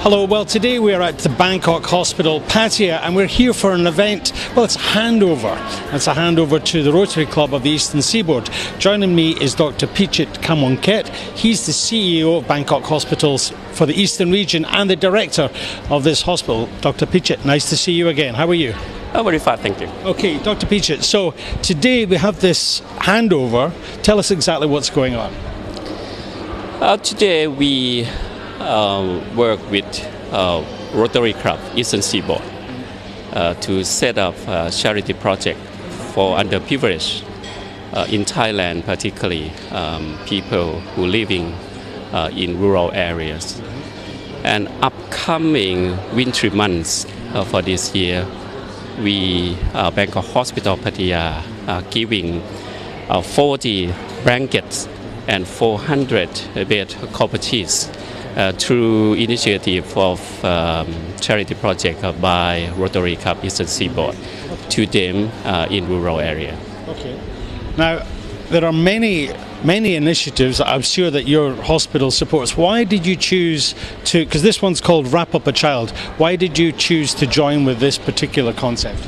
Hello, well today we are at the Bangkok Hospital Pattaya and we're here for an event, well it's a handover. It's a handover to the Rotary Club of the Eastern Seaboard. Joining me is Dr. Pichit Kamwongket. He's the CEO of Bangkok Hospitals for the Eastern region and the director of this hospital. Dr. Pichit, nice to see you again. How are you? Oh, very fine, thank you. Okay, Dr. Pichit, so today we have this handover. Tell us exactly what's going on. Today we work with Rotary Club Eastern Seaboard to set up a charity project for underprivileged in Thailand, particularly people who living in rural areas. And upcoming winter months for this year, we Bangkok Hospital Pattaya are giving 40 blankets and 400 bed cottages through initiative of charity project by Rotary Club Eastern Seaboard to them in rural area. Okay. Now, there are many initiatives that I'm sure that your hospital supports. Why did you choose to, because this one's called Wrap Up a Child, why did you choose to join with this particular concept?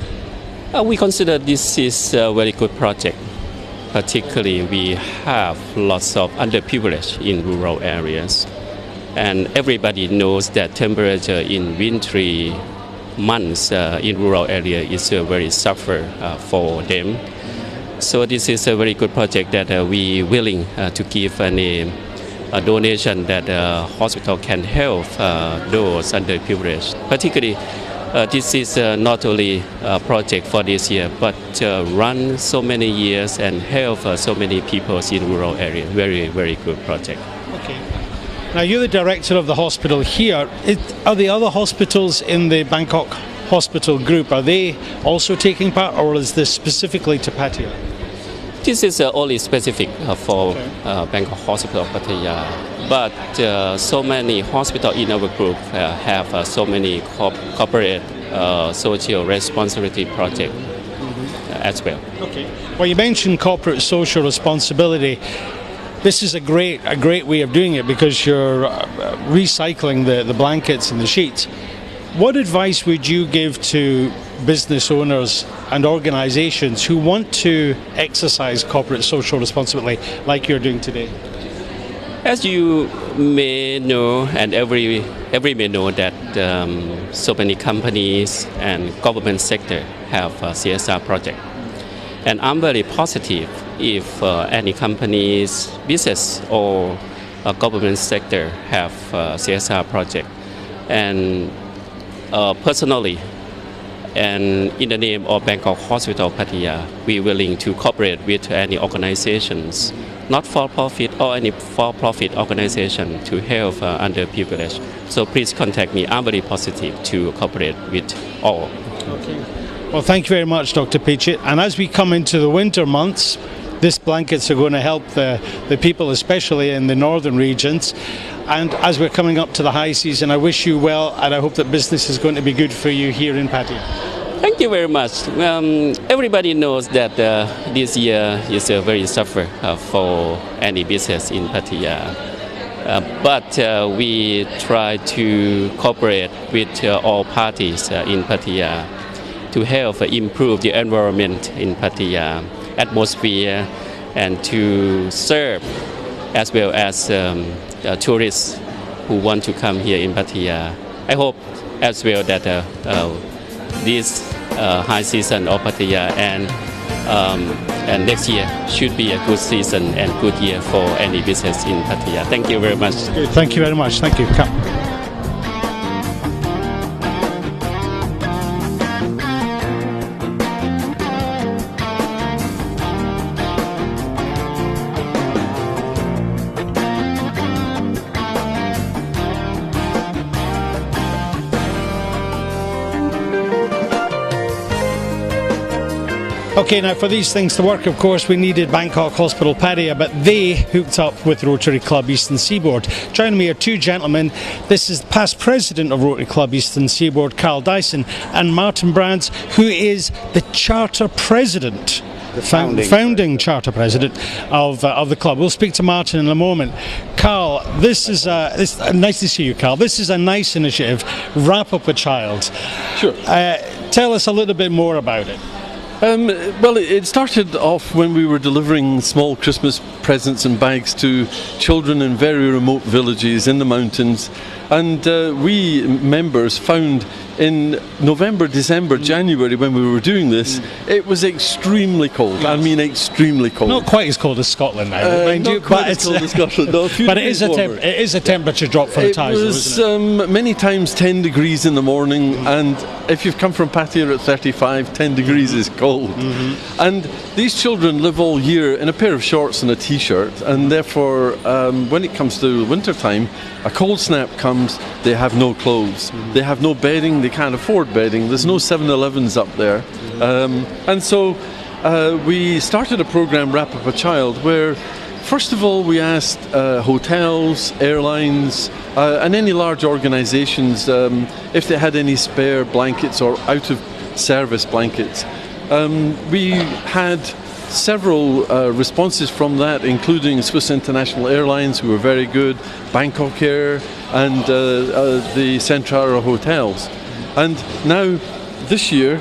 We consider this is a very good project. Particularly, we have lots of underprivileged in rural areas. And everybody knows that temperature in wintry months in rural area is very suffer for them. So this is a very good project that we willing to give a donation that the hospital can help those underprivileged. Particularly, this is not only a project for this year, but run so many years and help so many people in rural area. Very, very good project. Okay. Now you're the director of the hospital here. Are the other hospitals in the Bangkok Hospital group, are they also taking part, or is this specifically to Pattaya? This is only specific for Bangkok Hospital Pattaya, but so many hospitals in our group have so many corporate social responsibility projects as well. Okay. Well, you mentioned corporate social responsibility. This is a great way of doing it because you're recycling the blankets and the sheets. What advice would you give to business owners and organizations who want to exercise corporate social responsibility like you're doing today? As you may know, and every may know that so many companies and government sector have a CSR project. And I'm very positive if any companies, business or government sector have a CSR project. And personally, and in the name of Bangkok Hospital Pattaya, we are willing to cooperate with any organizations, not for-profit or any for-profit organization to help underprivileged. So please contact me. I'm very positive to cooperate with all. Okay. Well, thank you very much, Dr. Pichit. And as we come into the winter months, these blankets are going to help the people, especially in the northern regions. And as we're coming up to the high season, I wish you well, and I hope that business is going to be good for you here in Pattaya. Thank you very much. Everybody knows that this year is very suffer for any business in Pattaya. But we try to cooperate with all parties in Pattaya to help improve the environment in Pattaya, atmosphere, and to serve as well as tourists who want to come here in Pattaya. I hope as well that this high season of Pattaya and next year should be a good season and good year for any business in Pattaya. Thank you very much. Good. Thank you very much. Thank you. Come. Okay, now for these things to work, of course, we needed Bangkok Hospital Pattaya, but they hooked up with Rotary Club Eastern Seaboard. Joining me are two gentlemen. This is the past president of Rotary Club Eastern Seaboard, Carl Dyson, and Martin Brands, who is the charter president founding charter president of the club. We'll speak to Martin in a moment. Carl, this is nice to see you, Carl. This is a nice initiative. Wrap Up a Child. Sure. Tell us a little bit more about it. Well, it started off when we were delivering small Christmas presents and bags to children in very remote villages in the mountains, and we members found in November, December, January, when we were doing this, it was extremely cold. I mean, extremely cold. Not quite as cold as Scotland now, mind you, but it's cold as Scotland. No, but it is a temperature drop for the ties. It was many times 10 degrees in the morning, and if you've come from Pattaya at 35, 10 degrees is cold. And these children live all year in a pair of shorts and a t-shirt, and therefore, when it comes to winter time, a cold snap comes, they have no clothes, they have no bedding, they can't afford bedding, there's no 7-Elevens up there. And so we started a program, Wrap Up a Child, where first of all we asked hotels, airlines, and any large organisations if they had any spare blankets or out of service blankets. We had several responses from that, including Swiss International Airlines, who were very good, Bangkok Air, and the Centrara hotels. And now, this year,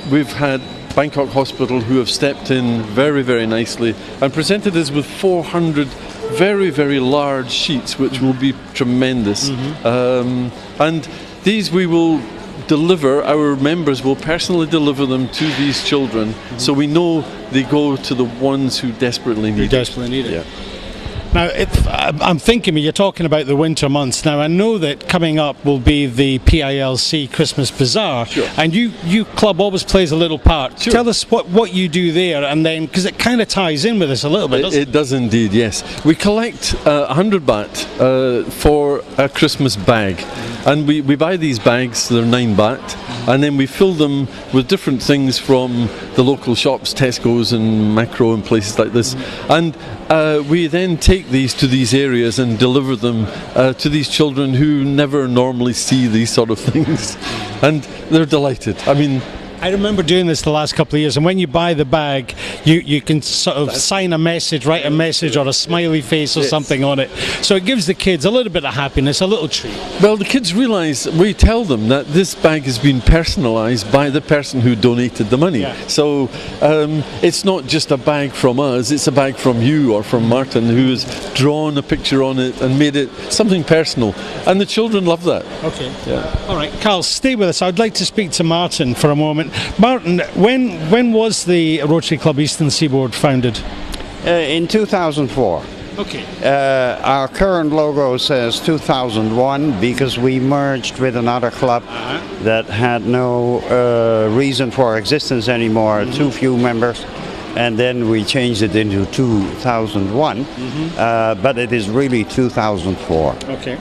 we've had Bangkok Hospital, who have stepped in very, very nicely and presented us with 400 very, very large sheets, which will be tremendous. And these we will deliver, our members will personally deliver them to these children, so we know they go to the ones who desperately need it. Yeah. Now, I'm thinking, you're talking about the winter months. Now, I know that coming up will be the PILC Christmas Bazaar, sure. And you club always plays a little part. Sure. Tell us what you do there, and then, because it kind of ties in with this a little bit, doesn't it? It does indeed, yes. We collect 100 baht for a Christmas bag, and we buy these bags, they're 9 baht, and then we fill them with different things from the local shops, Tesco's and Macro and places like this, and we then take these to these areas and deliver them to these children who never normally see these sort of things, and they're delighted. I mean, I remember doing this the last couple of years, and when you buy the bag, you can sort of sign a message, write a message or a smiley face or something on it. So it gives the kids a little bit of happiness, a little treat. Well, the kids realise, we tell them that this bag has been personalised by the person who donated the money. Yeah. So it's not just a bag from us, it's a bag from you or from Martin, who has drawn a picture on it and made it something personal. And the children love that. Okay. Yeah. All right, Carl, stay with us. I'd like to speak to Martin for a moment. Martin, when was the Rotary Club Eastern Seaboard founded? In 2004. Okay. Our current logo says 2001 because we merged with another club that had no reason for existence anymore, too few members, and then we changed it into 2001, but it is really 2004. Okay.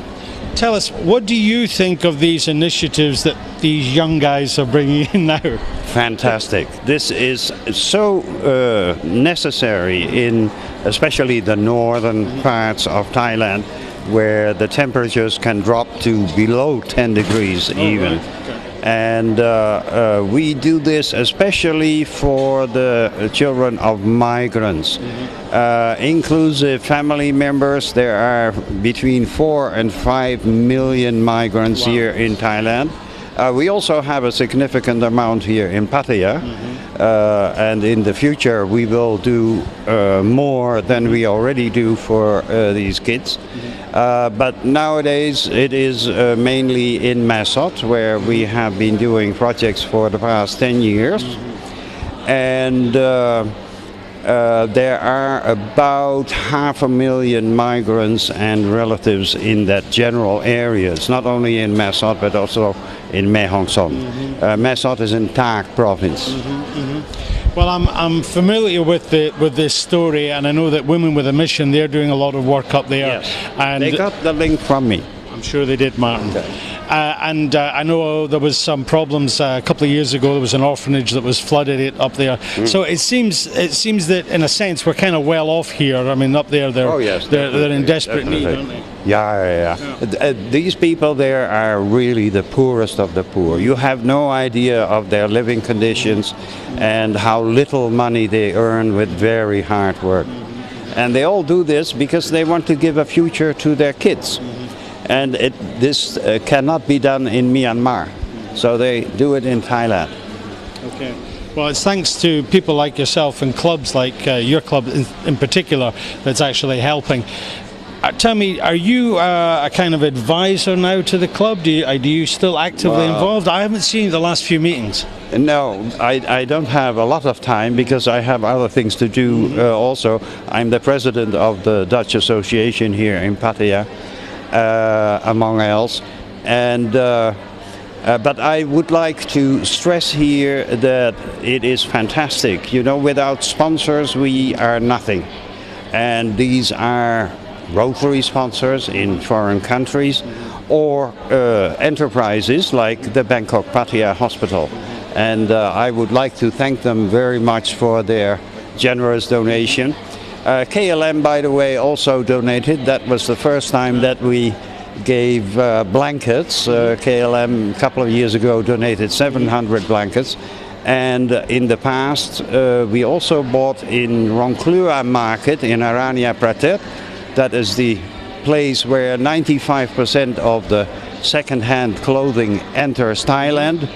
Tell us, what do you think of these initiatives that these young guys are bringing in now? Fantastic. This is so necessary in especially the northern parts of Thailand, where the temperatures can drop to below 10 degrees even. Right. Okay. And we do this especially for the children of migrants. Inclusive family members, there are between 4 and 5 million migrants here in Thailand. We also have a significant amount here in Pattaya, and in the future we will do more than we already do for these kids. But nowadays it is mainly in Masot, where we have been doing projects for the past 10 years. And there are about 500,000 migrants and relatives in that general area. It's not only in Masot, but also in Mae Hong Son. Masot is in Tak province. Well, I'm familiar with this story, and I know that Women with a Mission, they're doing a lot of work up there. Yes. And they got the link from me. I'm sure they did, Martin. And I know there was some problems a couple of years ago. There was an orphanage that was flooded up there. So it seems that in a sense we're kind of well off here. I mean, up there they're in desperate need, aren't they? Yeah. These people there are really the poorest of the poor. You have no idea of their living conditions and how little money they earn with very hard work. And they all do this because they want to give a future to their kids. And this cannot be done in Myanmar. So they do it in Thailand. Okay. Well, it's thanks to people like yourself and clubs like your club in particular that's actually helping. Tell me, are you a kind of advisor now to the club? Do you still actively involved? I haven't seen the last few meetings. No, I don't have a lot of time because I have other things to do also. I'm the president of the Dutch Association here in Pattaya, among else. And but I would like to stress here that it is fantastic. You know, without sponsors we are nothing. And these are Rotary sponsors in foreign countries or enterprises like the Bangkok Pattaya Hospital. And I would like to thank them very much for their generous donation. KLM, by the way, also donated. That was the first time that we gave blankets. KLM a couple of years ago donated 700 blankets. And in the past we also bought in Rongklua market in Aranya Pratet. That is the place where 95% of the second-hand clothing enters Thailand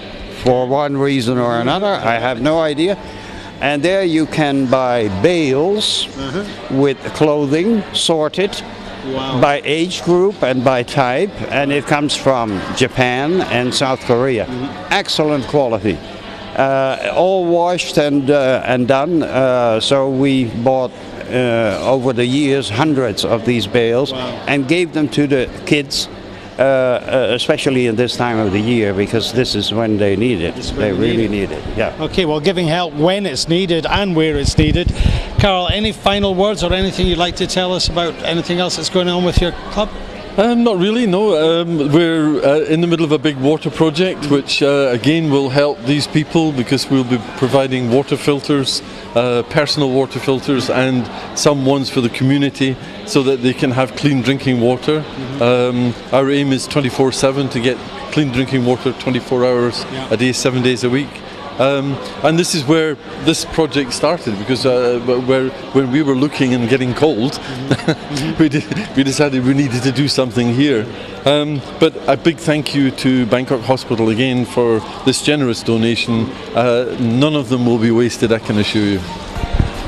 for one reason or another. I have no idea. And there you can buy bales with clothing sorted by age group and by type, and it comes from Japan and South Korea. Excellent quality. All washed and done. So we bought over the years hundreds of these bales and gave them to the kids, especially in this time of the year, because this is when they need it. They really need it. Yeah. Okay, well, giving help when it's needed and where it's needed. Carl, any final words or anything you'd like to tell us about anything else that's going on with your club? Not really, no. We're in the middle of a big water project which again will help these people because we'll be providing water filters, personal water filters and some ones for the community so that they can have clean drinking water. Our aim is 24/7 to get clean drinking water 24 hours a day, 7 days a week. And this is where this project started, because when we were looking and getting cold, we decided we needed to do something here. But a big thank you to Bangkok Hospital again for this generous donation. None of them will be wasted, I can assure you.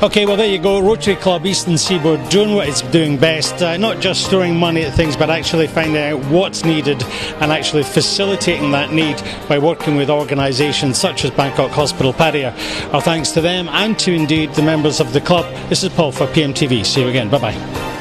Okay, well there you go, Rotary Club Eastern Seaboard doing what it's doing best, not just throwing money at things but actually finding out what's needed and actually facilitating that need by working with organisations such as Bangkok Hospital Pattaya. Our thanks to them and to indeed the members of the club. This is Paul for PMTV. See you again, bye bye.